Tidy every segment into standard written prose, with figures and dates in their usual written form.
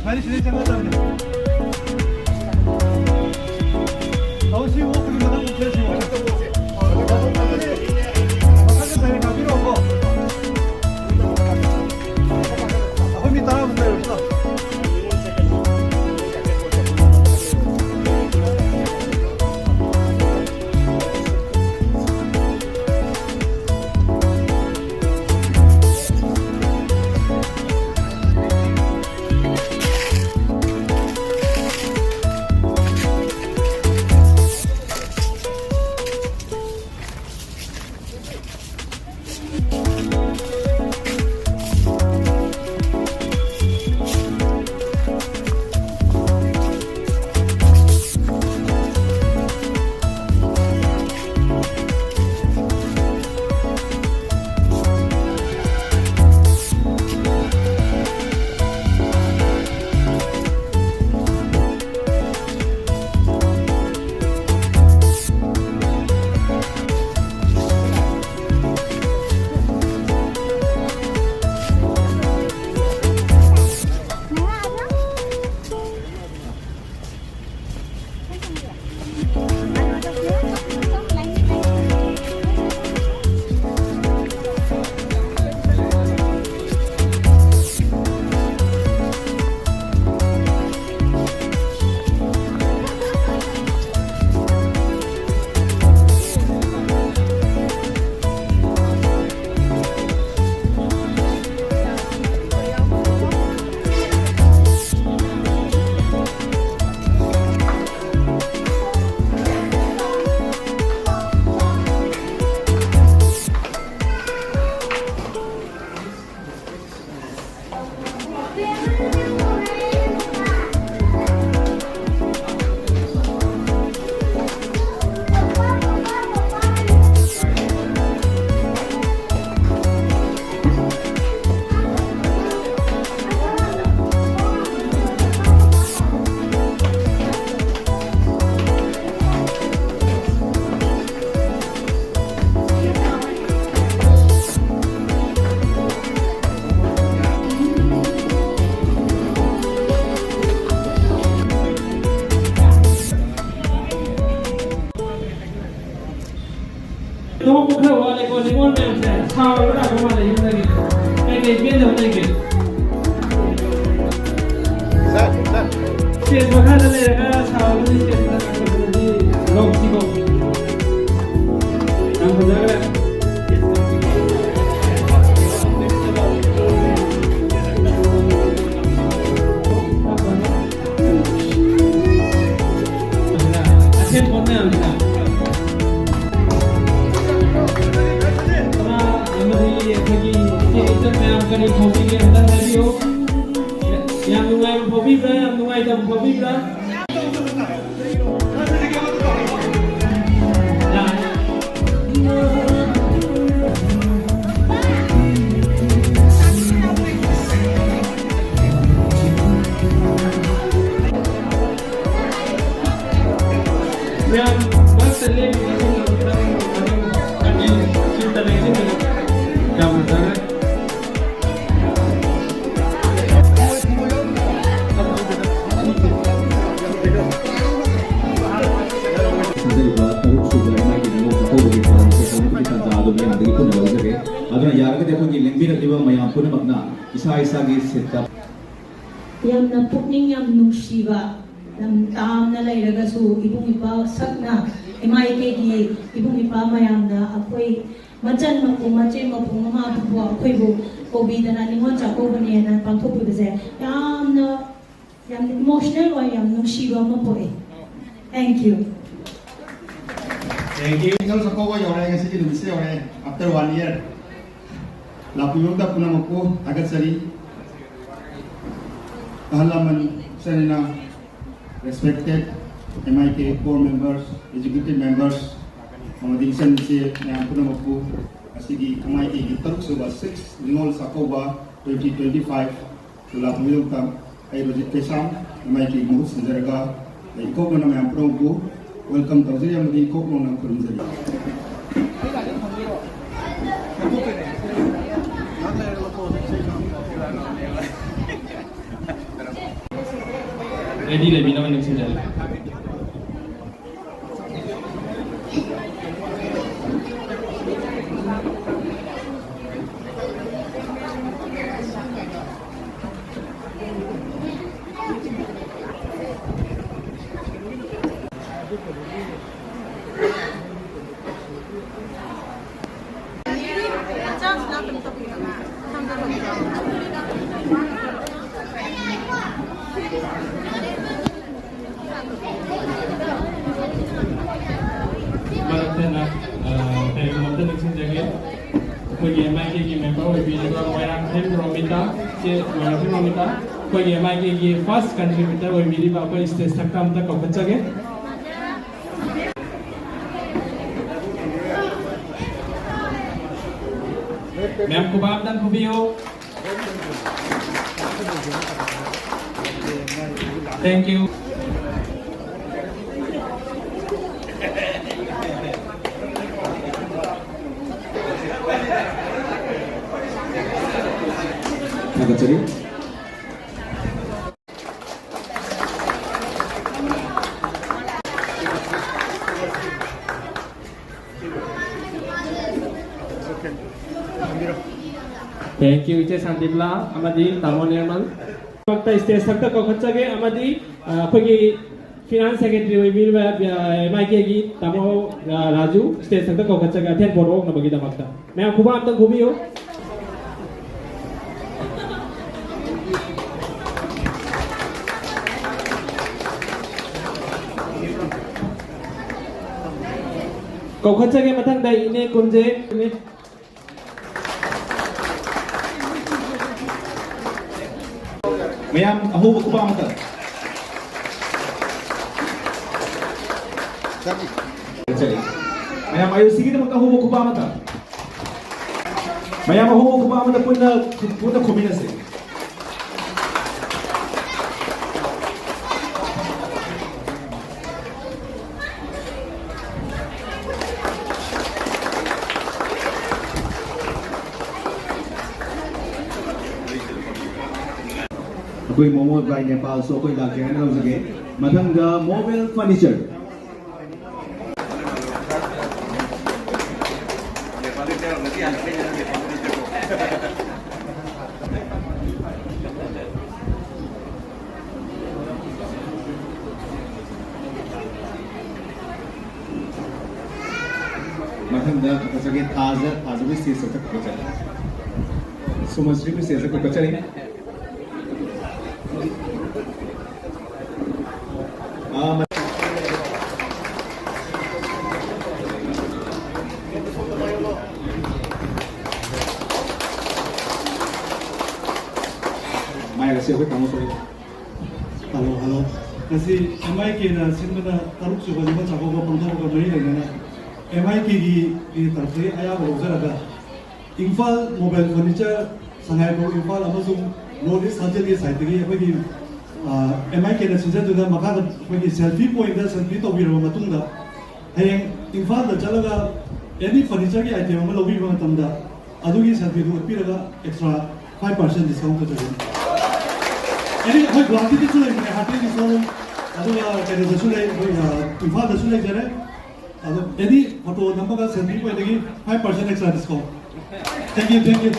많이 지내셨나요? 나오시고 그리고 나도 되시고 사진 되니까 필요 없고 홈이 따라붙는다 여기서 너무 부끄러워하고 내가 사업을 하고 말해 인생이 이게 biến 이게 제가 하는 애가 사업을 이제 하는지 놓치고 남자가 아침 보내합니다. Kami kopi ke अंदर है भी हो yang nungai kopi ber yang nungai dam kopi ber yang bas le kami cinta lagi ni kamu tahu Yamna pukning yam nungsiba nam tam na lairagasu ibung ipa sakna MIK gi ibung ipa mayamna akoi majan mapu mache mapu mama apu akoi bu kobi dana ningon chako bani na pangthopu bese yamna emotional wa yam nungsiba mapoe. Thank you. Thank you. Tinggal sekolah yang orang yang sedih mesti orang after 1 year. Lapuyong da puna mako agad sari. Kahalaman sanina respected MIK core members, executive members, mamading san si yang puna mako asigi MIK gitaruk suba 6 Lingol Sakoba 2025 lapuyong tam ay Rojit Kesam MIK Muhut Sanjaraga ay ikok na yang puna mako welcome to Ziri yang ikok na kurun Ziri. ready lebi나만 능신자리. Maratena, dari kementerian 능신자게 거기 MIK기 멤버 위비가 모양 템프로미타, 제 모양 템프로미타, 거기 MIK기 first contributor 위비가 거기 스테이지 탁감다 거기까지. Ma'am Kubam dan Kubio. Thank you. Nakachari. Thank you, 이제 산디블라 아마디 다모네만. waktu stage sakta ko khachage amadi akhoi finance secretary wilba MIKgi tamo Raju stage sakta ko khachage athen borok na bagi damakta मैं खूब आप तक घूमी हो ko khachage mathang dai ine kunje ine Mayam ahuba kuba mata. Chali. Mayam ayo sige na ahuba kuba mata. Mayam ahuba kuba mata punna kombinasi. कोई momo bye Nepal सो कोई लाके है ना लोग सके मथंग मोबाइल फर्नीचर मथंग सके ताजा भी से सकता को चले सुमश्री भी से सकता को चले Maya kasi ako tamo sorry. Hello. Kasi MIK na sinmana taruk suba jima chako ko pangtho ko mari lena MIK gi tarfe aya ko jaraga Imphal mobile furniture sangai ko Imphal amasung Northeast Sajali side gi apagi MIK na sinja tuna maka apagi selfie point da selfie to biro matungda hayeng Imphal da chalaga any furniture gi item ma lobi ma tamda adugi selfie du piraga extra 5% discount ko jare Ini aku Guwahati itu sudah ini hati di Solo, atau ya dari sudah Imphal sudah jadi, atau ini foto nampak selfie pun lagi 5% extra discount. Thank you.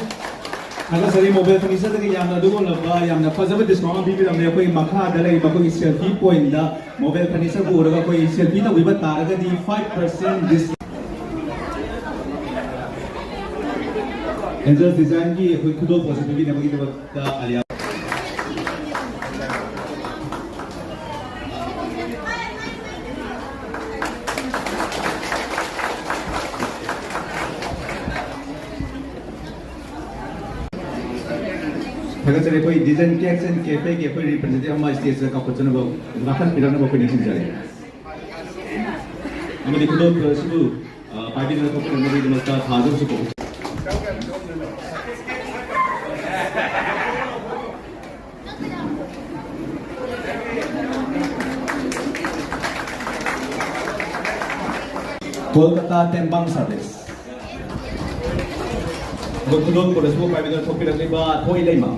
Naga sari mobile furniture tadi yang ada dulu lah, yang ada fazab discount bibi ramai aku makha ada lagi baku selfie point dah mobile furniture ku orang aku selfie tu bibat targa di 5% discount. Angel design ki aku kudo positif ni bagi tu alia. Kalau saya koi design cakes and cafe ke koi representative hama stage ka kuchana bo rakan pirana bo koi nishin jare. Hama dikho to subu party na ko pirana bo dimasta thazo suko. Kolkata Tembang Service. Gotudon ko resmo party na ko pirana ba thoi lema.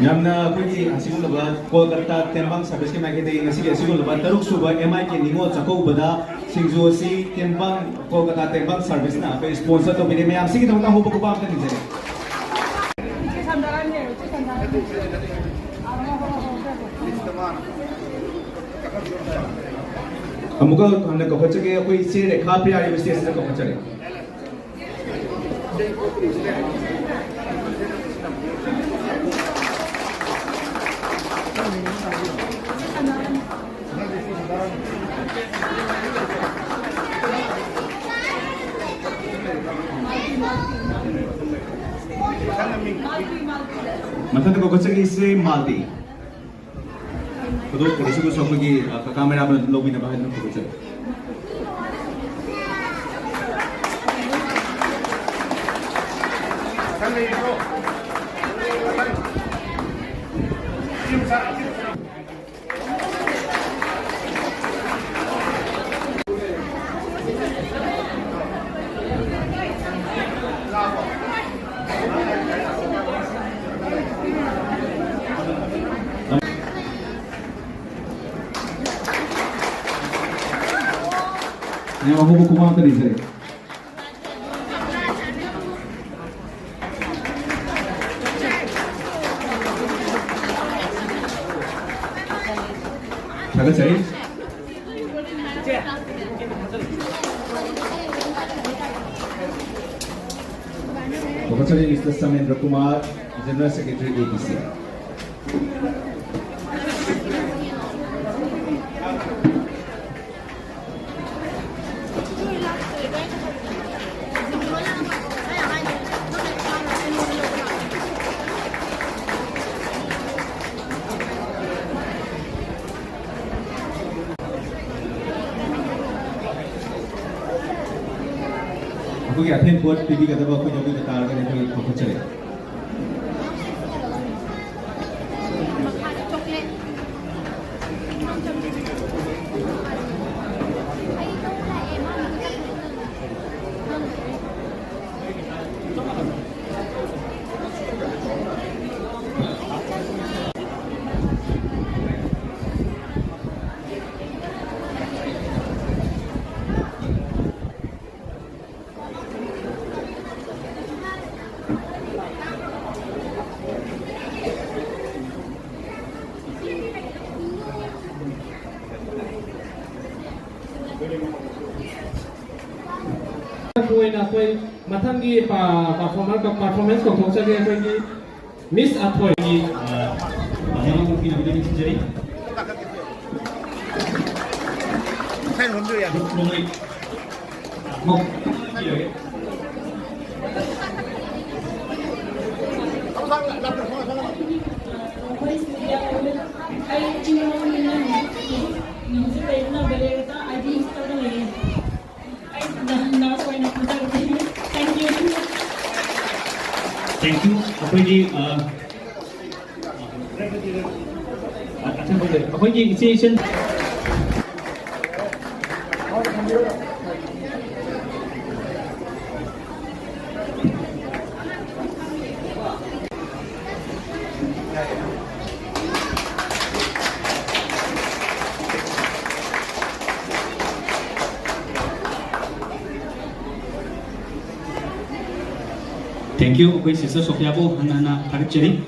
ꯌꯥꯝꯅ ꯑꯩꯈꯣꯏꯒꯤ ꯑꯁꯤꯒꯨꯝꯂꯕ ꯀꯣꯜꯀꯇꯥ ꯇꯦꯡꯕꯥꯡ ꯁꯥꯔꯚꯤꯁꯀꯤ ꯃꯥꯏꯀꯩꯗꯒꯤ ꯉꯁꯤꯒꯤ ꯑꯁꯤꯒꯨꯝꯂꯕ 6th ꯁꯨꯕ MIK ꯅꯤꯉꯣꯜ ꯆꯥꯛꯀꯧꯕꯗ ꯁꯤꯡꯖꯨ ꯑꯁꯤ ꯇꯦꯡꯕꯥꯡ ꯀꯣꯜꯀꯇꯥ ꯇꯦꯡꯕꯥꯡ ꯁꯥꯔꯚꯤꯁꯅ ꯑꯩꯈꯣꯏ ꯁ꯭ꯄꯣꯟꯁꯔ ꯇꯧꯕꯤꯔꯦ ꯃꯌꯥꯝꯁꯤꯒꯤꯗꯃꯛꯇ ꯍꯧꯕ ꯈꯨꯄꯥꯛ ꯑꯝꯇ ꯅꯤꯖꯔꯤ ꯑꯃꯨꯛꯀ ꯍꯟꯅ ꯀꯧꯈꯠꯆꯒꯦ ꯑꯩꯈꯣꯏ ꯏꯆꯦ ꯔꯦꯈꯥ ꯄ꯭ꯔꯤꯌꯥꯔꯤꯕ ꯁ꯭ꯇꯦꯖꯇ ꯀꯧꯈꯠꯆꯔꯦ ꯃꯊꯪꯗ ꯀꯧꯈꯠꯆꯒꯦ ꯏꯆꯦ ꯃꯥꯜꯗꯤ ꯈꯨꯗꯣꯞ ꯄꯨꯔꯤꯁꯤꯕꯨꯁꯨ ꯑꯩꯈꯣꯏꯒꯤ ꯀꯀꯥ ꯃꯌꯥꯝꯅ ꯂꯧꯕꯤꯅꯕ ꯍꯥꯏꯗꯨꯅ ꯀꯧꯈꯠꯆꯔꯤ 네, 후보 고마워드리세요. 자가자리. 자가자리 Mr. Samendra Kumar, General Secretary APC. 거기 앞에 보ard 비비가 되고 그 여기 따라가는 거기 거쳐래. कोई मथन की परफॉर्मेंस को थोड़ा सा कोई मिस अथवा की यहाँ की नवीन की चीज़ें 팬 혼자야. 뭐 Thank you. अखोई अखोई initiation Thank you, okay, Sister Sophia po, hana Harcheri.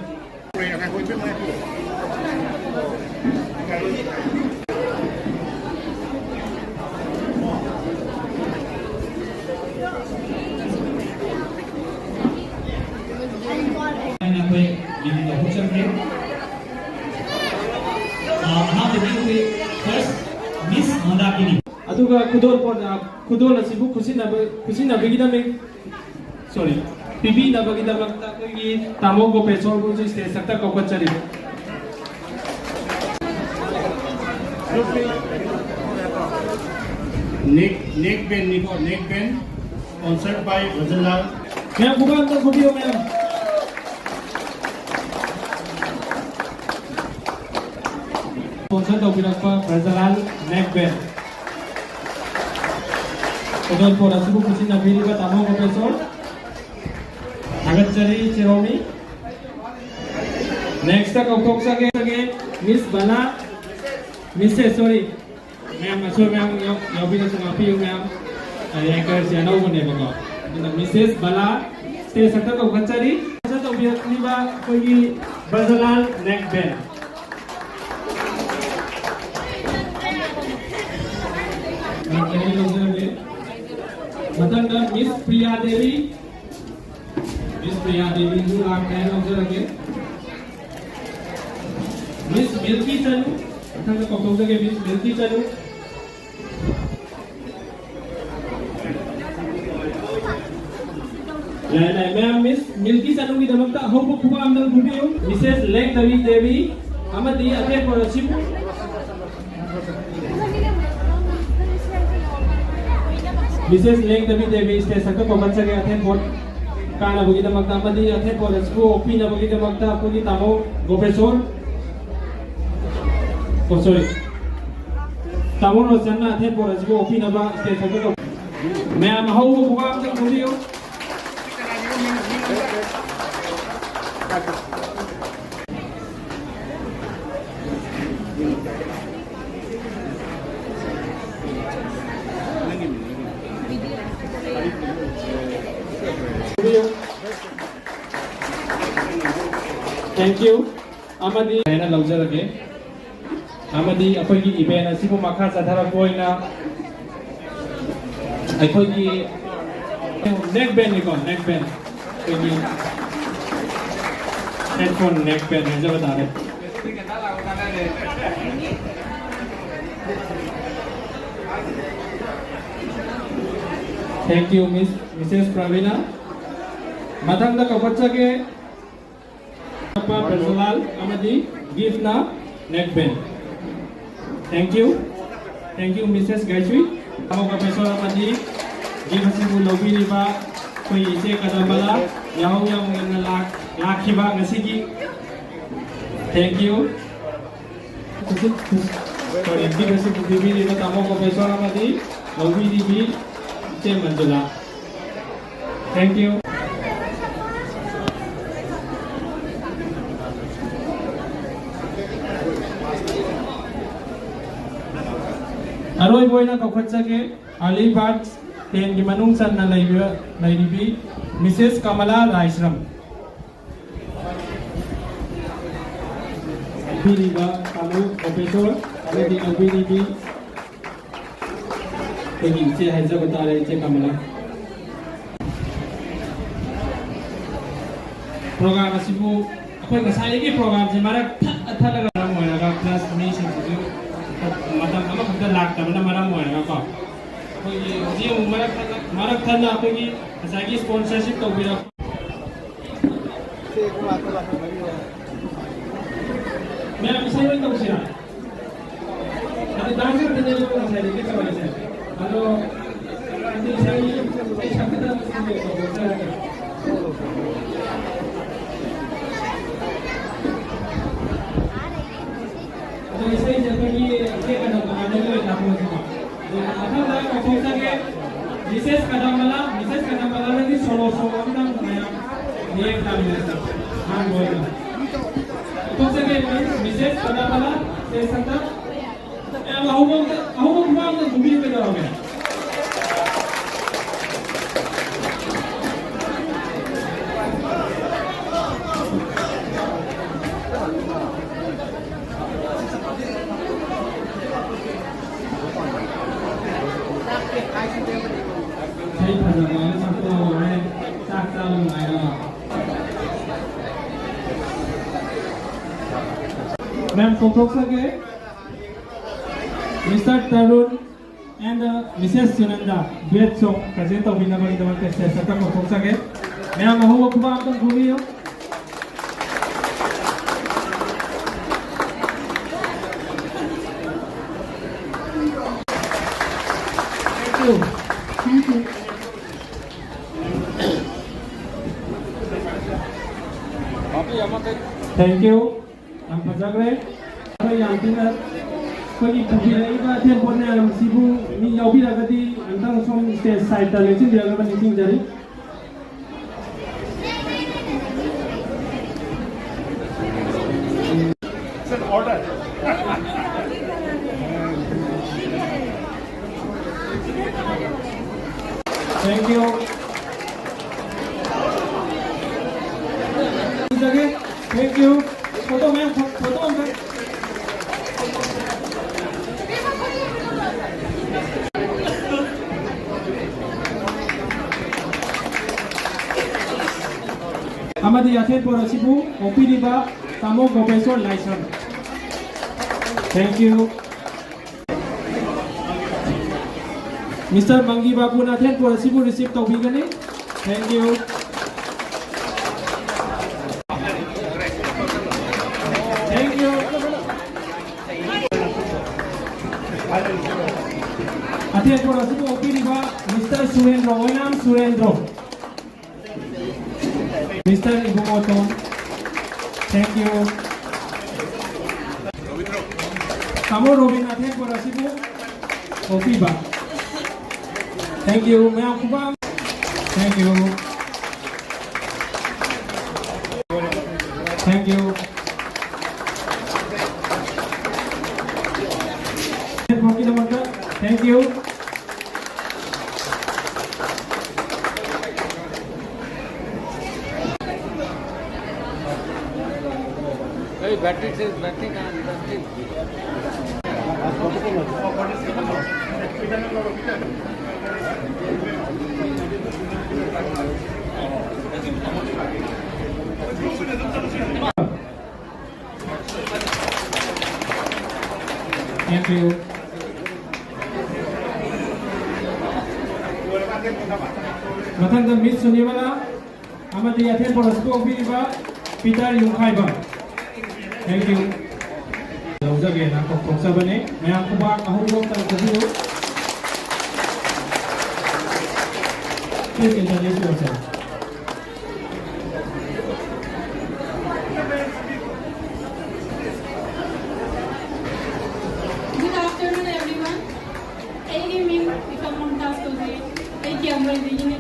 अतुगा खुदोल असिबु खुसिनबगिदमे sorry पिबी नबगिदमक्ता कोई तामो को पेसोर को स्टेज तक कौकचरी नेक बेन निको नेक बेन स्पॉन्सर्ड बाय भजनलाल मैं बुगान तो वीडियो में स्पॉन्सर तो बिरक्पा भजनलाल नेक बेन उधर पर असिबु खुसिनबगिदम तामो को पेसोर Agachari Cheromi Next ta kok sage Miss Bala Mrs. sorry ma'am so ma'am yo bi na suma pi ma'am anchor si ano bone ba ko Mrs. Bala stage sakta ko khachari sa to bi ni ba koi Bazalal neck band मतलब miss Priya Devi जो आप कह रहे हो miss milky चनु मतलब कौन सा के मिस मिल्की चनु नहीं मैं मिस मिल्की चनु की दमकता हो को खुबा अंदर घुटियो मिसेस लेक देवी हमदी अते परसिप Mrs. Leng Devi stage sakta ko bachcha ke athen board kana bogi da magta amadi athen board ko opina bogi da magta apuni tamo professor oh sorry tamo no sanna athen board ko opina ba stage sakta ko मैं am how ko buga am boliyo Thank you. Amadi na lawjarage. Amadi akoigi event asibu makha sathara koina akoigi neck band ni kon neck band akoigi headphone neck band hai jab bata rahe Thank you Mrs. Pravina Mathang da kapachcha ke Apa Bazalal amadi gift na neck band Thank you Mrs. Gaiswi Amo ka peso amadi gift hasibu lobby ni ba koi ise kadambala yaw na lakhi ba ngasigi Thank you Sorry gift hasibu bibi ni ba tamo ka peso amadi lobby ni bi ise manjula Thank you Aroi boina kokhatcha ke Alibad ten ki manung san na laibi Mrs. Kamala Raishram Biriba kamu professor amadi abiribi Tegi se haja batare che Kamala Program asibu akoi ngasai ki program je mara thalaga moina class me sing मतलब हम खुद लाख तब ना मरा मोए ना को कोई जी मरा खन्ना कोई की ऐसा की स्पॉन्सरशिप तो भी रख मैं इसे में तो सिया अभी डांस करने के लिए कौन सा है किस वाले से हेलो अभी सही शब्द तो तो इसे जब ये के कदम आने को लागू होगा तो मतलब ना कौन सा के मिसेस कदमला ने सोलो हम नया ये काम है हां बोल कौन सा के मिसेस कदमला से सकता अब हम घुमा तो घूमी पे जाओगे Ma'am, Mr. Tarun and Mrs. Sunanda duet song present of Vinagari Damante Sata Koksage. Ma'am, how about the movie? Thank you. Thank you. Ang pagkakre, ay ang tingnan, pagi pagkilay ba ate po na ang sibu ni yawi agadi ang song stage side ta lesin dia laban meeting jari. Thank you. Thank you. Photo ma'am, photo on that. Amadi Yathen Porasibu, Opiriba, Tamo Gobeso License. Thank you. Mr. Mangi Babu Nathan Porasibu received Tobigani. Thank you. Thank you. Athen Porasibu Opiriba, Mr. Surendro, Oinam Surendro. Mr. Ibumoto, thank you. Kamo Robin Athen Porasibu, Opiba. Thank you, Ma'am Kuba. Thank you. Thank you. Thank you. Hey, battery says battery can't battery. Thank you. Matanda Miss Suniwala, Amadi Athen Porasibu Opiriba, Peter Yungkhaiba. Thank you. Again, I'm from Sabane. May I come back? I hope you please introduce yourself. Good afternoon, everyone. Hey, me, ikaw Mumtaz Kausari. Hey, Kiambar Dini.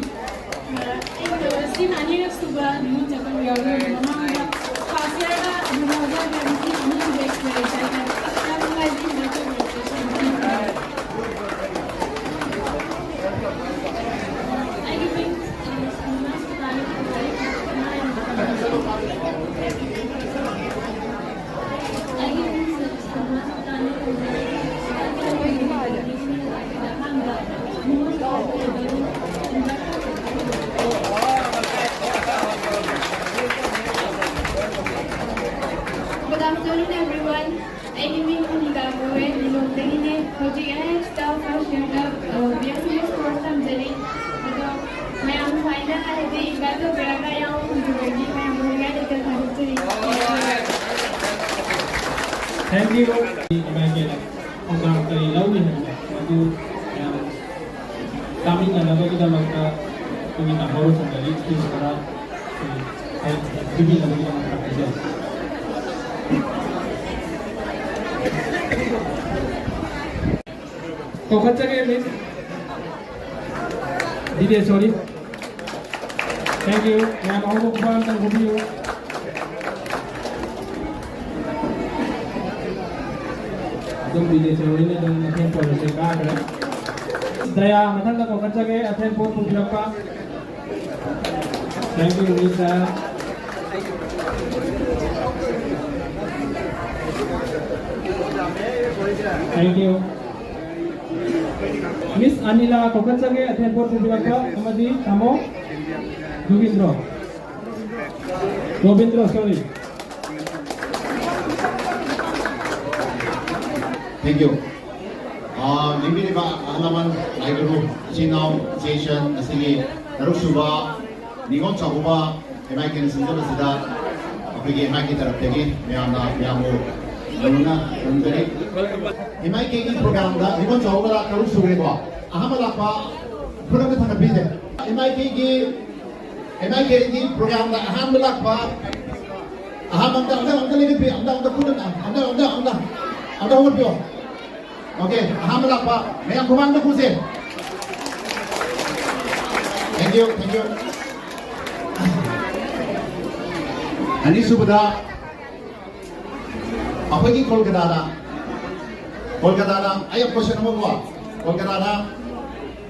Si nani na suba ni japan yaru mama na khasiya na dunaza na ni ni exploration na na mai di na to I give Good afternoon, everyone. I'm Nigamoe, Nilongdengine, Hojie, staff, Shirda, BSS course of Jelly. I am final at the Gato Braga, Juvengi, I am Thank you. Imagine, orang kali lalu ni, aku kami nak bagi kita maka kami nak bawa sendiri itu sekarang kami nak bagi kita maka kerja. Kau kerja ke Miss? Didi sorry. Thank you. Yang mahu buat dan video. Dum didi sorry ni dum Athen Porasibu ka kena. Daya matanda kau kerja ke Athen Porasibu ka. Thank you, Lisa. Thank you. Miss Anila Kokachage, Athen Porasibu ka. Amadi Tamo Robindro, sorry. Thank you. Limbi ba alaman laiguru sinau session asigi daruksuba ningon chakuba MIK sinjaba sida apigi MIK taraf tegi meamna luna nundari MIK ki program da ningon chakuba daruksuba ba ahamala pa program thana bide MIK ki program da ahamala pa ahamanda lagi bi anda kuda anda umur Okay, alhamdulillah Pak. Yang komando kusin. Thank you. Ani subada अखोई कोलकाता आई question अमको कोलकाता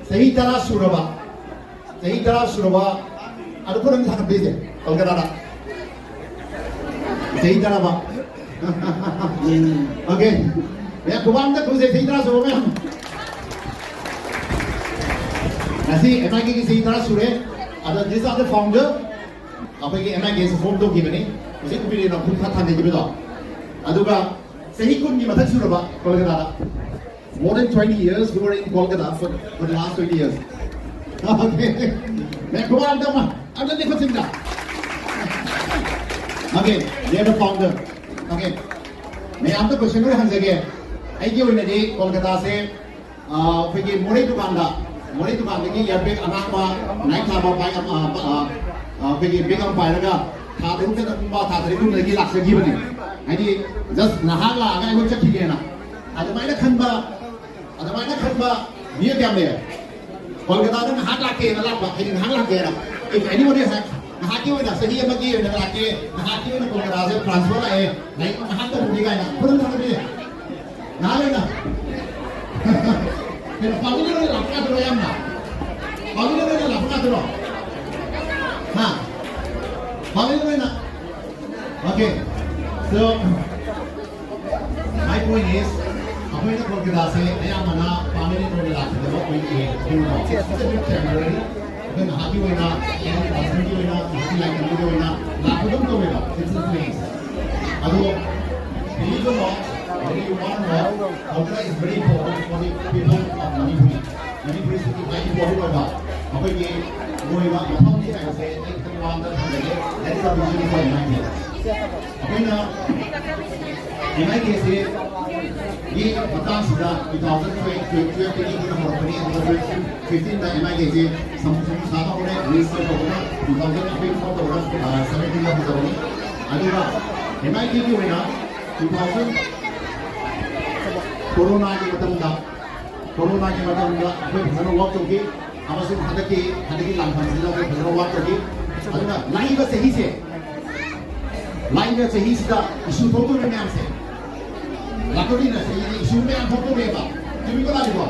सही तरह सुरबा अदु पुरन थाक बेजे कोलकाता सही तरह बा ओके मैं कुबान तक कुछ सही तरह सुरबा में ऐसी MIK की सही तरह सुरे अदु दिस आर द फाउंडर अखोई की MIK से फॉर्म तो की बनी उसे कुछ भी ना कुछ था नहीं की अदुगा सही कुन की मदद सुरबा Kolkata more than 20 years we were in Kolkata for the last 20 years okay मैं कुबान तक मैं अब तो देखो चिंता okay they are the founder okay मैं आपको क्वेश्चन में हंस गया आई क्यों इन्हें कोलकाता से फिर की मोरे दुकान की यार पे अनामा नाइट क्लब बाय फिर की बिग अम बाय लगा था तो उनके था तो लगी लाख से बनी आई जस्ट नहा ला अगर वो चक्की के ना अदमाइना खनबा ये क्या में कोलकाता में नहा लाके ना लाख बाकी नहा लाके ना if anybody has नहा के वो ना सही है मगी ना लाके नहा के वो कोलकाता से ट्रांसफर आए नहीं नहा तो मुझे का ना पुरन नहा ले नहा लेना फिर पानी में लापका तो याम ना पानी में लापका तो हाँ पानी में ना okay so my point is अभी तक कोलकाता से नया मना पानी में तो लाते हैं वो कोई एक टेम्पररी अगर नहा की हुई ना बाथरूम की हुई ना नहा लाइक करने की हुई ना लाखों तो होगा it's a place ado believe or not whether you want or not Kolkata is very important for the people of Manipur is very important होगा अभी ये वो होगा मतलब ये है से एक तरीका अंदर लगे that is a vision for MIK अभी ना MIK से ये बतान सीधा 2012 के लिए कंपनी 2015 में MIK से साथ होने रिसर्च होना 2015 को होना 17 में होना अदुगा MIK की होना 2000 कोरोना के मतलब अभी भरनो वर्क होगी हमारे हदकी लांफान जिला में भरनो वर्क होगी अदुगा लाइन का सही से सीधा इशू तो में हमसे लाकोड़ी ना सही इशू में हम फोटो लेगा तुम्हें को लागेगा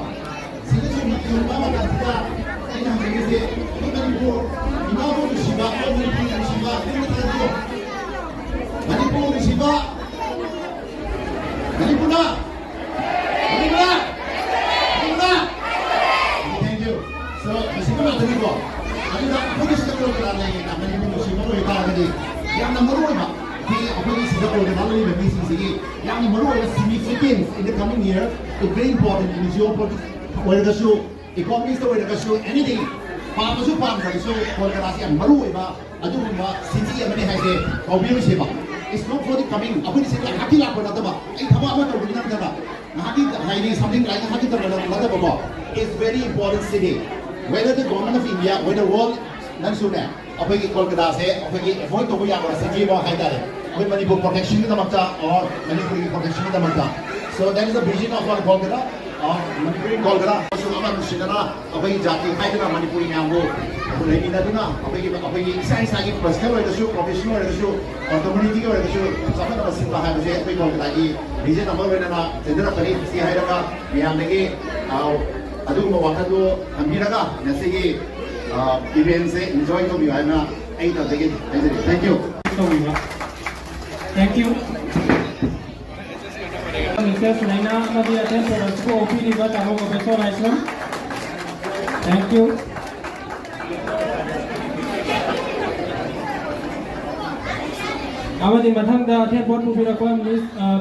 सीधे से मतलब बाबा का सीधा इन हम जगह से तो Manipur Manipur Shiva thank you so इसी को बात करेंगे अभी ना पुलिस का लोग करा रहे हैं मणिपुर शिवा को इतना आगे yang number one di अपनी Singapore के बारे में भी सीखी yang number one is significant in the coming year it's very important in geopolitics whether the show economics whether the show anything पाप जो पाप का show कोलकाता से number one बा अदुगुम्बा city अमने है से obvious है बा it's not for the coming अपनी से हाकी लाभ बना तो बा एक हवा में तो बिना बना hockey highly something like hockey तो बना तो बा it's very important city whether the government of India whether world nan sune अभी कोलकाता से अभी avoid तो कोई आगे सिटी वो है इधर अभी मणिपुर protection की तमक्ता और मणिपुर की protection की तमक्ता so that is the vision of our Kolkata और मणिपुर कोलकाता so अमन सिंगना अभी जाति है इधर मणिपुर में हमको लेकिन इधर ना अभी साइंस आगे personal वाले शो professional वाले शो और community वाले शो सब ना बस इतना है मुझे अभी कोलकाता की vision नंबर वन ना जिधर करीब सी है लगा ये हम लेके अदुग मवाक़ा तो हम भी लगा जैसे कि event से enjoy तो भी है ना ऐ तो देखिए thank you thank you Mrs. Naina Nabi attend for us to OP Liba Tamo Professor Aislam thank you Amadi Mathangda attend for Pubirapa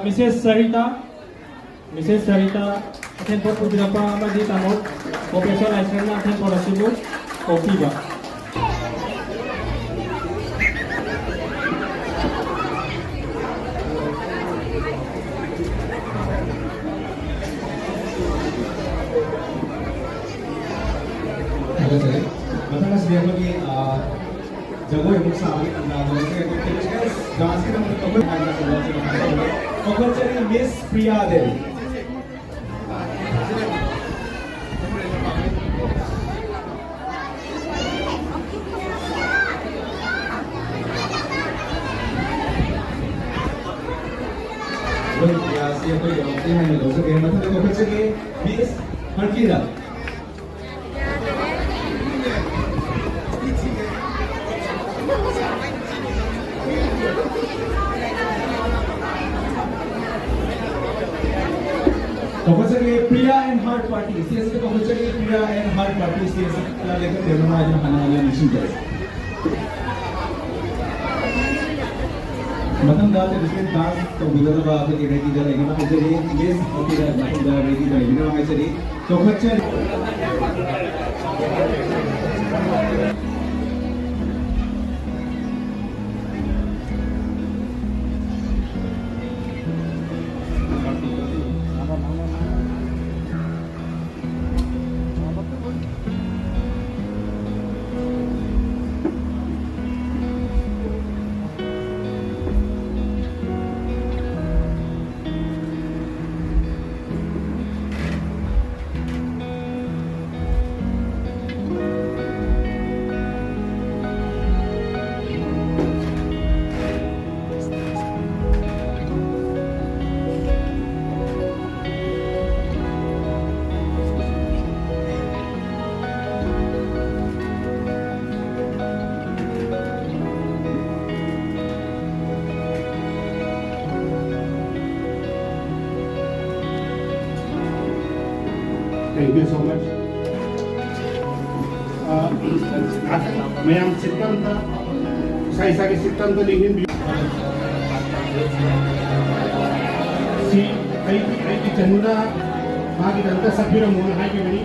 Mrs. Sarita attend for Pubirapa Amadi Tamo Professor Aislam attend for us to Opiba. Matang sedia lagi jago yang bersama dengan guys jangan sih nama kamu ada kamu cari Miss Priya Devi ꯑꯁꯤ ꯑꯩꯈꯣꯏꯒꯤ ꯑꯃꯨꯛꯇꯪ ꯍꯥꯏꯅ ꯂꯧꯖꯒꯦ ꯃꯊꯪꯗ ꯀꯧꯈꯠꯆꯒꯦ miss ꯍꯔꯀꯤꯔꯥ कौशल्य प्रिया and heart party stage पे कौशल्य प्रिया and heart party stage पे लेकर देवना आज खाना वाला मिशन करे मतलब दाल के बिस्किट डांस तो बिगड़ बा के रेडी कर लेगा ना इधर ये गेस और फिर मतलब दाल रेडी कर लेगा ना ऐसे ही कौशल्य Thank you so much. Mayam system ta isa ke system to lingin si ai ki chanuna bagi danta sabira mon hai ke bani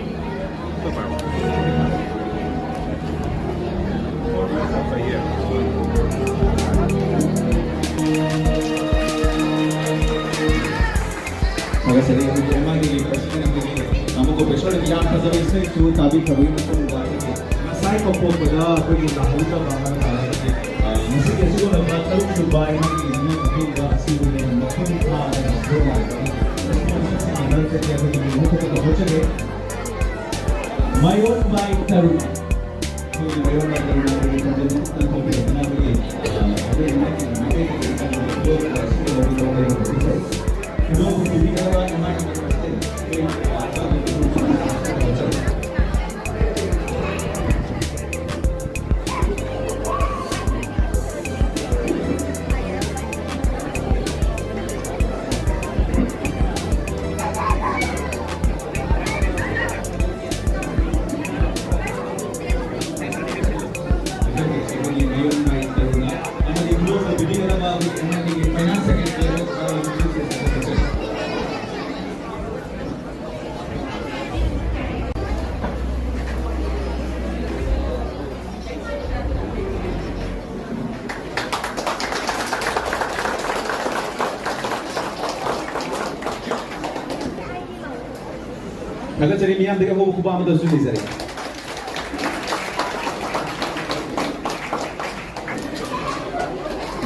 मगर सर ये tema की president हमको पेशोर की याद कर से जो ताबी खबरी में तो बात है मसाई को को बड़ा कोई लाहौर का बाहर आ रहा है मसी कैसे को लगा तब सुबह में की ने कभी का असी ने मखन था जो बात है अंदर से क्या कोई मुझे तो हो चले माय ओन बाय तरू कोई माय ओन बाय तरू जो तो भी बना के अबे मैं जो लोग भी कर रहा है हमारे Agak cari miam dekat mau kubah betul sudah cari.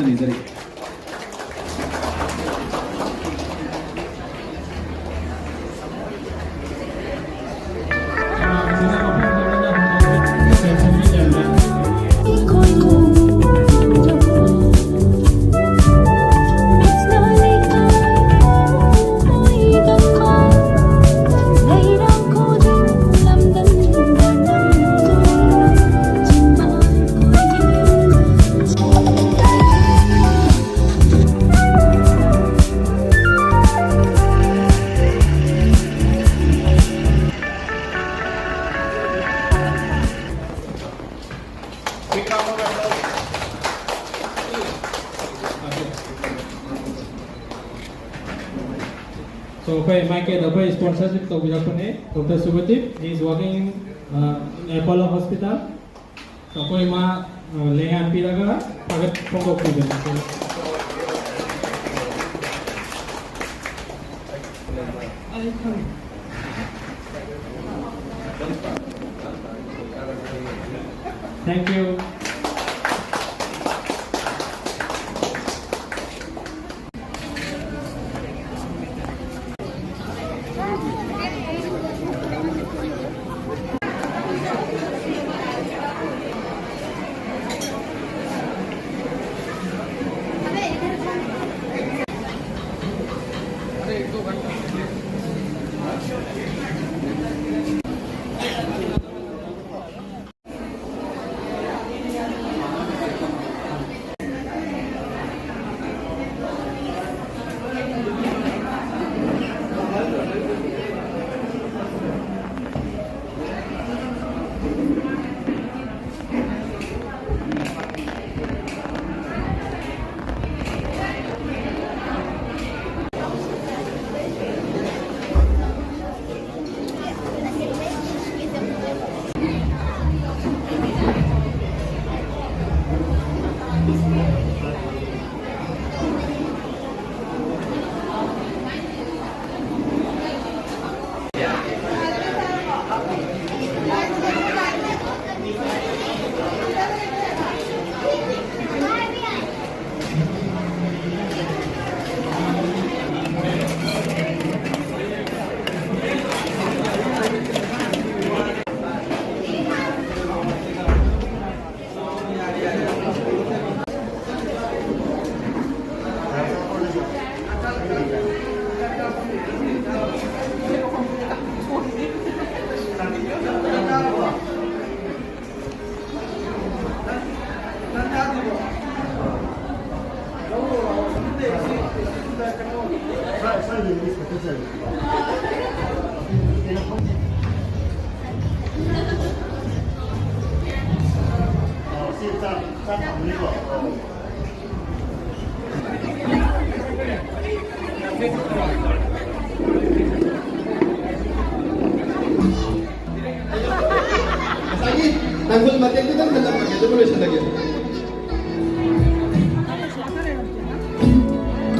Ini cari. So, okay, Mike, the sponsorship to Virapane, Dr. Subhadeep, he is working in Apollo Hospital. So, okay, ma lehan piraga, pagat pongo kuben. Thank you. अरे एक दो Tanggol matik itu kan kata pakai itu boleh lagi.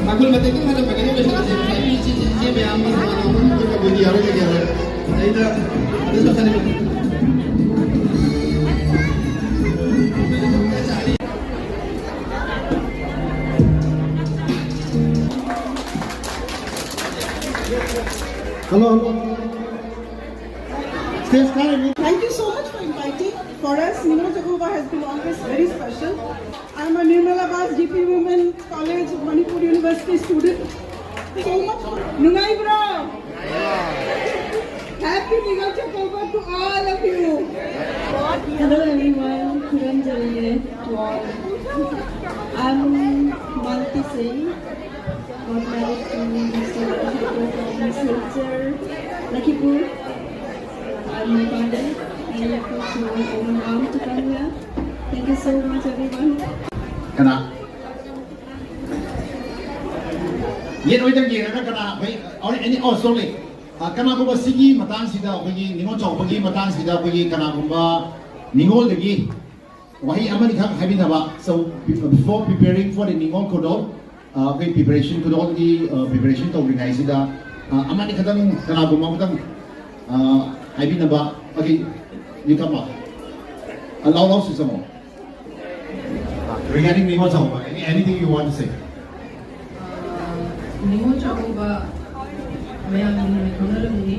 Tanggol matik itu kata pakai itu boleh lagi. Tapi si bayam mas mana pun berbudi orang yang dia. Jadi itu ada soalan itu. Hello. Stay calm. Thank you so much for inviting. For us, Nimo Jacoba has been always very special. I'm a Nirmala Bas GP Women College, Manipur University student. So much. Nungai bro. Happy Nimo Jacoba to all of you. Hello everyone, Puranjali to all. I'm Malti Singh. Got married to Mr. Silchar, Lakipur. I'm my father. I approached my own mom to come here. Thank you so much everyone. Kana. Yen oi dang yen na kana bai any sorry. Kana ko sigi matang sida ko gi ningo chok gi matang sida ko gi kana ko ba ningol degi wahi amani khak habina ba. So before preparing for the ningol kodol okay preparation kodol gi preparation to ringai sida amani khadang kana ko ma matang habina ba okay you come up allow us some more regarding ningol chok anything you want to say. Ningol Jacoba mayam ni konaram ni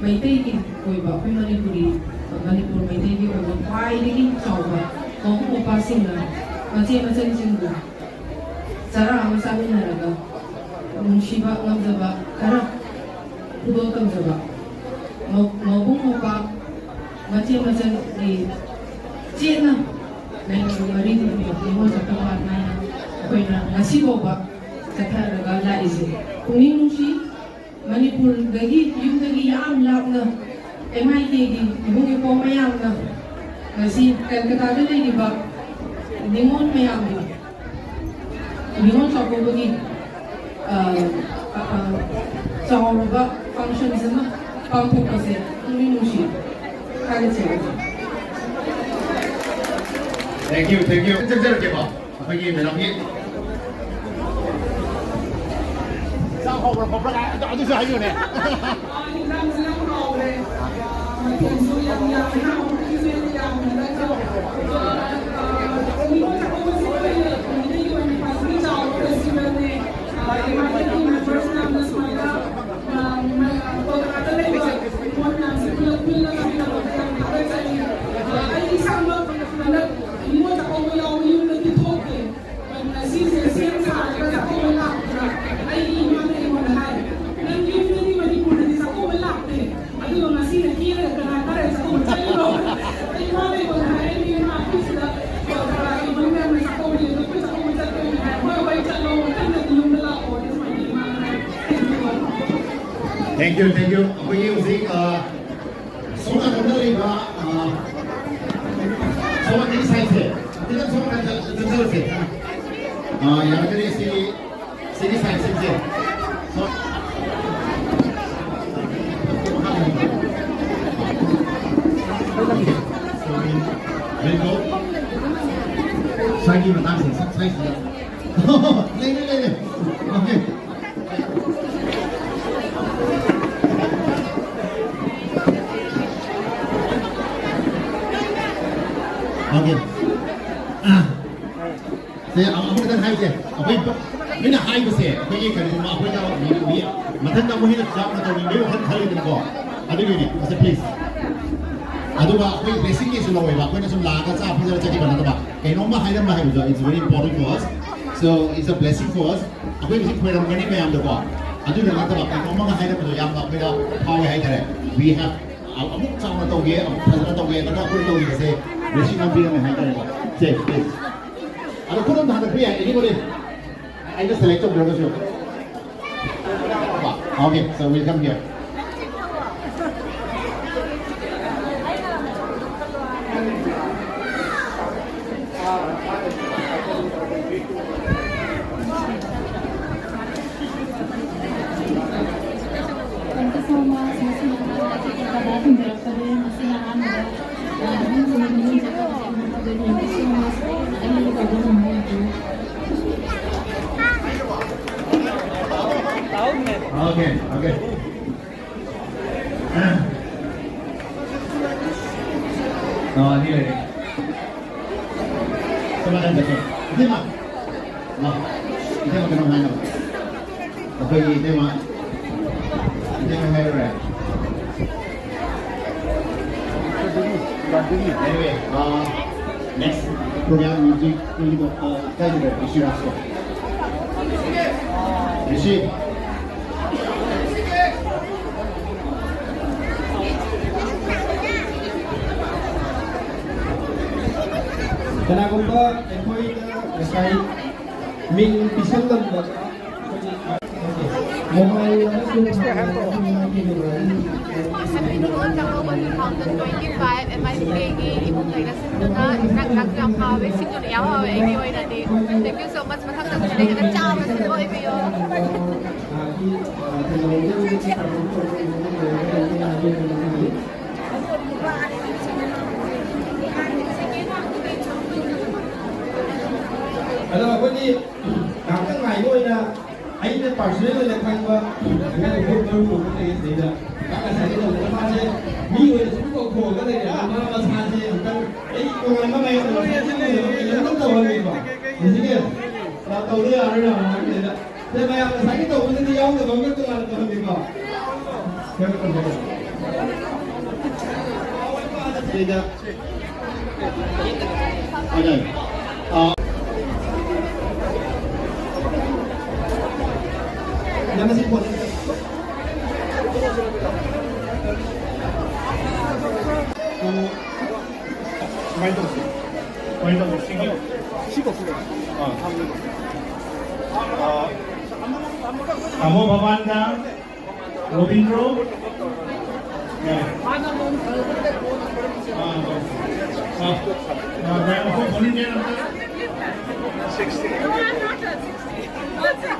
maitai ki koi ba koi Manipuri Manipur maitai ki koi ba kwai ni chauba kong ko pasing na mace macen jingu sara amasami na raga munshiba ngam jaba kara kudo kam jaba mabung mo pa mace macen ni cina nai ngari ni Ningol Jacoba na koi na nasibo ba Kataraga la isin. Kung si Manipur gagi yung gagi yaam lap na MIT gi ibung ipo mayam na kasi kalkata na di ba Ningon mayam di Ningon sa ko bagi sa ko ba function sama pangko kasi kung si kalit siya. Thank you. Jajal ke ba? Apa ye meram ye? 上后边跑不来，早就是还有呢。Thank you. Aku using soalan dari soalan dari saya. Tidak soalan dari saya. Yang dari sini saya saja. Hello. Saya ingin bertanya saya. Lain. Okay. Okay. Saya aku kita hai je. Apa ini hai ke saya? Apa ini kalau mak aku tahu ni macam tak boleh nak jawab atau ni bukan kali itu kau. Ada ni, masa please. Ada apa basic ni semua apa ni semua laga cah apa saja jadi mana tu pak. Kalau mak hai dah mak hai betul. It's very important for us. So it's a blessing for us. Apa ini kita orang ni macam tu pak. Ada ni laga pak. Kalau mak hai dah betul yang apa dah power hai dah. We have amuk sama tahu dia, amuk sama tahu dia. Kalau aku tahu dia saya. Basic nabi yang hai dah. Say please. Ada kurang dah ada pria ini boleh. I just select of burgers here. Okay, so we'll come here. Thank you so much. Masih ada kita datang dari masih ada Thank you so much. Anh đi vào cái phòng này ạ. Okay, okay. Ini lagi. Silakan betul. Ini mah. Nah, ini mah kena main. Oke, ini mah. Ini mah hair. Anyway, next program music ini kita juga isi rasa. Isi. ꯀꯅꯥꯒꯨꯝꯕ ꯑꯩꯈꯣꯏꯗ ꯉꯁꯥꯏ ꯃꯤꯡ ꯄꯤꯁꯜꯂꯝꯕ mobile ꯑꯃꯁꯨꯡ Sinunood lang ako 2025 MICAꯒꯤ ibang laylasindaga nagnak yang hawe sino na yawa ay biyoy na di. Thank you so much matang nang sila ka ciao na sino ay biyo. ꯑꯗꯣ ꯑꯩꯈꯣꯏꯒꯤ ꯉꯥꯏꯍꯥꯛꯇꯪ ꯉꯥꯏꯕ ꯑꯣꯏꯅ ꯑꯩꯅ ꯄꯥꯔꯁꯣꯅꯦꯜ ꯑꯣꯏꯅ ꯈꯪꯕ ꯑꯉꯥꯡ ꯃꯔꯨ ꯑꯃ ꯂꯩ ꯁꯤꯗ ꯉꯁꯥꯏꯒꯤ ꯇꯧꯕꯗ ꯃꯥꯁꯦ ꯃꯤ ꯑꯣꯏꯅ ꯁꯨꯝ ꯀꯧꯊꯣꯛꯑꯒ ꯂꯩꯔꯦ ꯃꯥ ꯃꯁꯥꯁꯦ ꯑꯃꯨꯛꯇꯪ ꯑꯩ ꯇꯣꯉꯥꯟꯕ ꯃꯌꯥꯝ ꯇꯧꯍꯟꯕꯤꯕ ꯍꯧꯖꯤꯛꯀꯤ ꯇꯧꯕ ꯌꯥꯔꯣꯏꯅ ꯍꯥꯏꯕꯁꯤꯗ ꯁꯦ ꯃꯌꯥꯝ ꯉꯁꯥꯏꯒꯤ ꯇꯧꯕꯗꯗꯤ ꯌꯥꯎꯗꯕ ꯑꯃꯒ ꯇꯣꯉꯥꯟꯅ ꯇꯧꯍꯟꯕꯤꯕ Tidak. Okay. Nama si Pon. Kamu Babanda, Robindro, volunteer number 60. No, I'm not at 60. What's 60?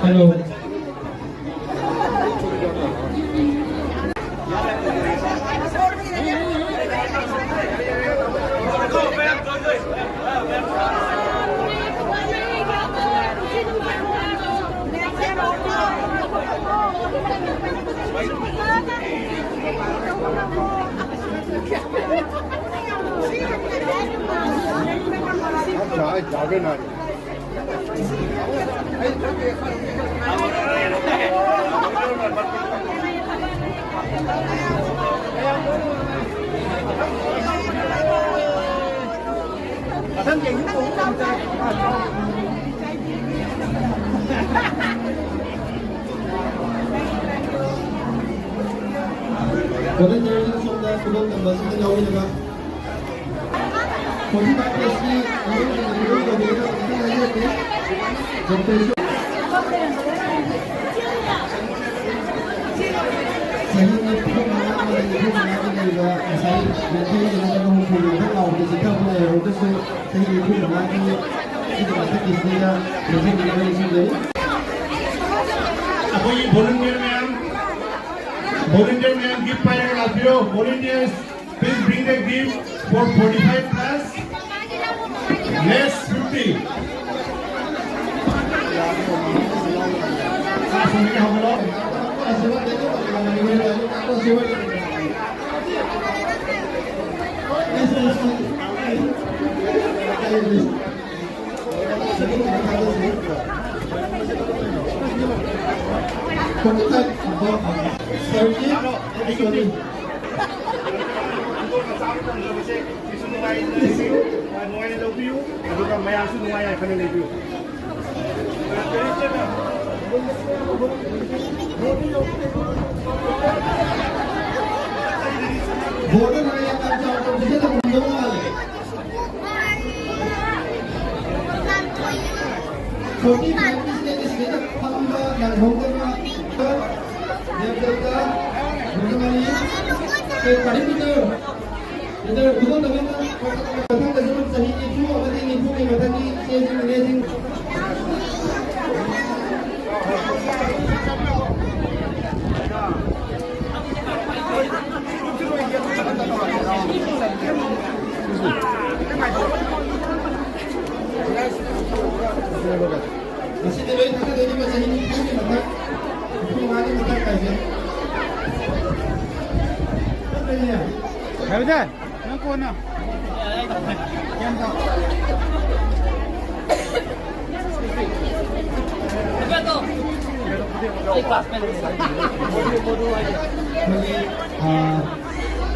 Hello. Volunteers in some that promote the message in our life. 45 years Volunteer man, gift pile of you. Volunteers, please bring the gift for 45 plus, less 50. Forty-five is the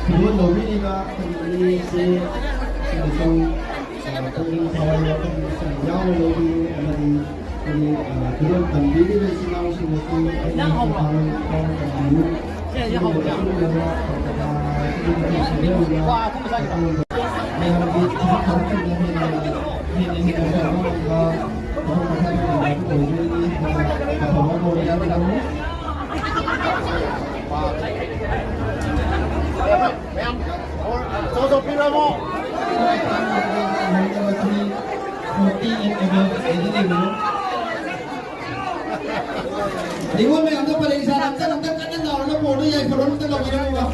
그런 노민이가 이 지금 국민 사회와 양을 노비 아마도 그런 단비를 지나오신 것도 저도 필요하고 Nếu mà chúng ta phải ra làm tất cả các nào nó một đôi giày của nó tự động như thế nào?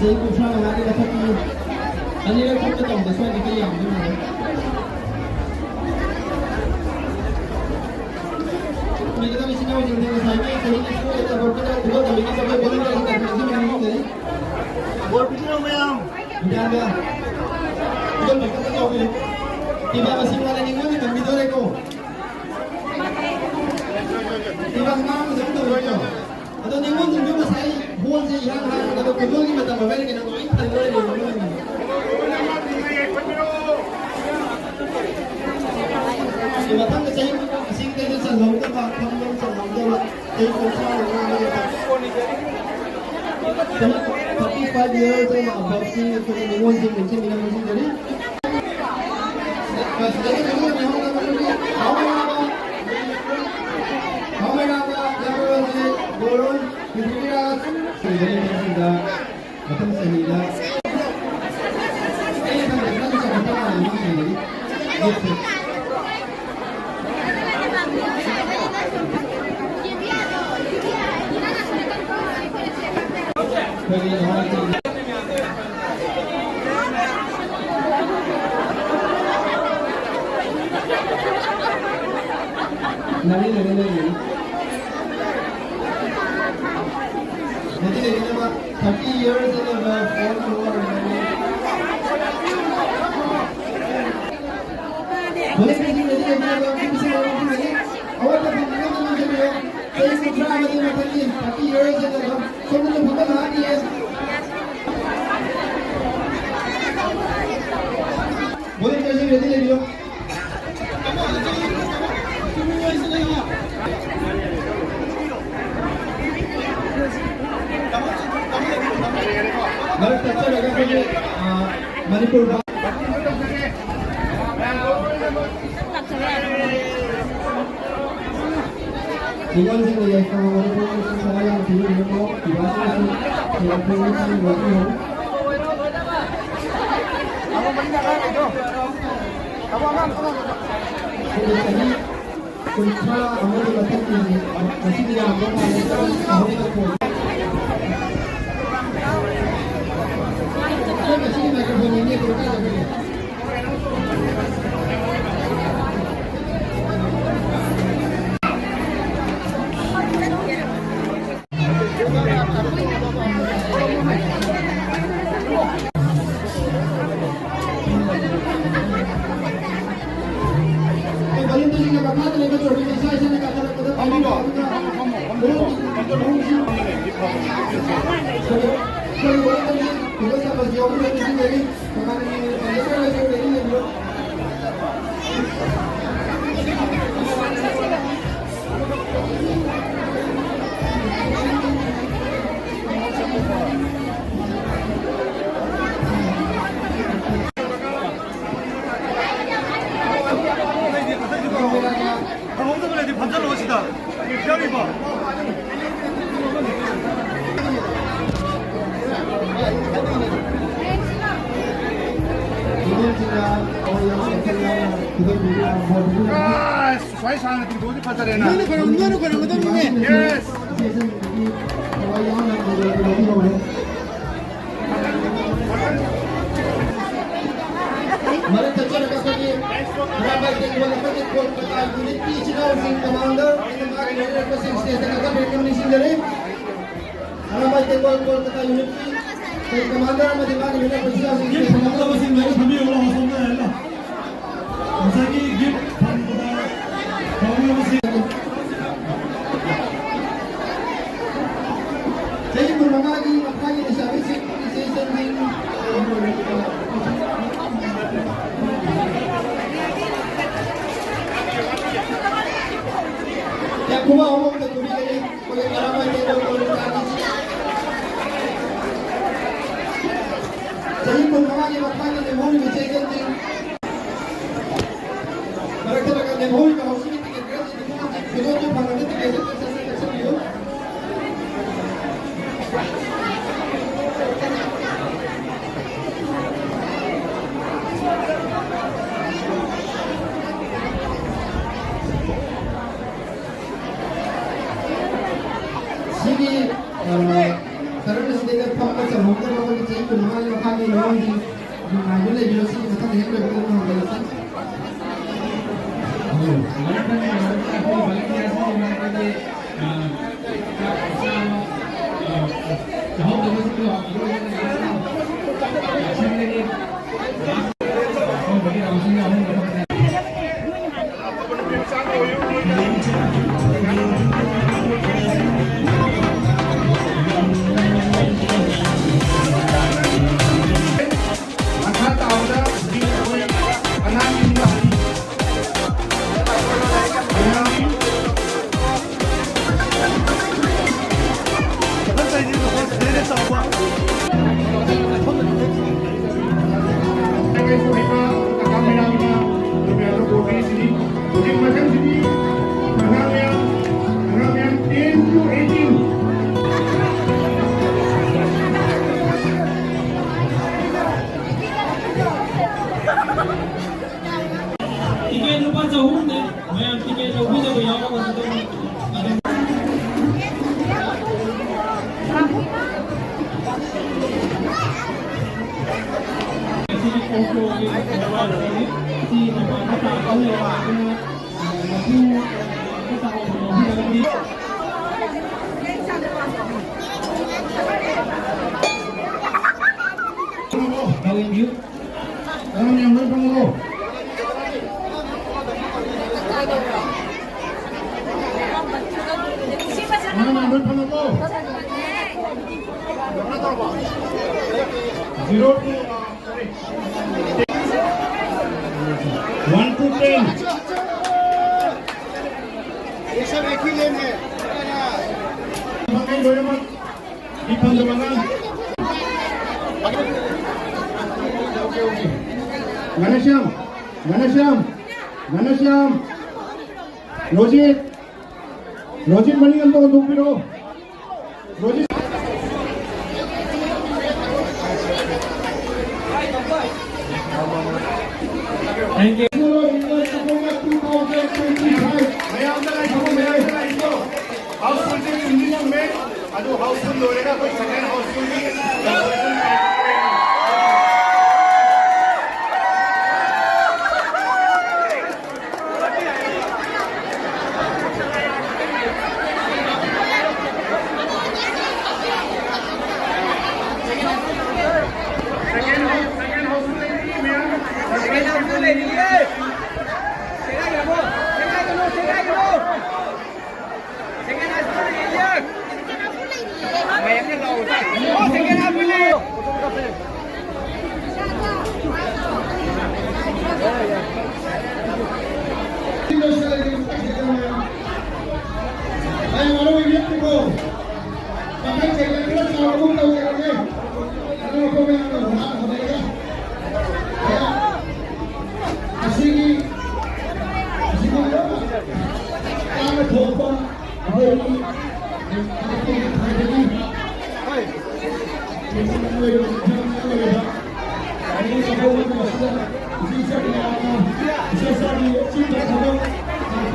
Saya pun sama lagi dapat ni. Ani dah tak tahu dah saya di yang ni. Mereka mesti tahu jenis saya ni. Saya ni semua kita berkata dua kali kita boleh boleh kita mesti menang ni. Boleh kita menang. Jangan. Kita berkata tahu ni. Tiba masih mana ni ni kami tu reko. Tiba sekarang macam tu reko. Atau ni pun juga saya buat saya yang kalau kedua ni macam apa ni kena main tak boleh ni. Ibaratnya saya asing kita selalu kita kamu selalu dia saya kuasa orang dia. Tapi 5 years saya abang sih itu ni pun sih macam ni macam jadi. Saya dulu ni orang macam ni. Awak apa yang sih borong kita jadi kita macam sehingga ini kan kita bisa bertahan macam ni. Nari. Nanti kita buat 30 years in the fourth floor. Boleh kita buat bisa orang lagi. Awak tak boleh macam ni. Saya suka macam ni. 30 years in the semua tu bukan lagi. Boleh kita jadi lagi. Baru tak ada lagi Manipur. Tinggal sini ya kalau Manipur saya yang dulu dulu biasa sih saya punya sih waktu itu. Kamu benda kan itu? Kamu aman? Jadi kunci amal dibaca ini masih tidak aman kalau kita 로진 머리 감독은 높이로 로진 Thank you. Housefull से engineer में आज हाउसफुल हो रहेगा कोई second Housefull भी Bakit kaya nila sa ako daw kasi ano ko may ano wala ko talaga. Kaya sige ano po pa ako ni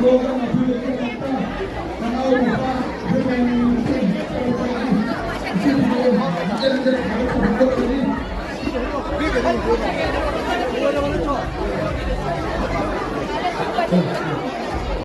Program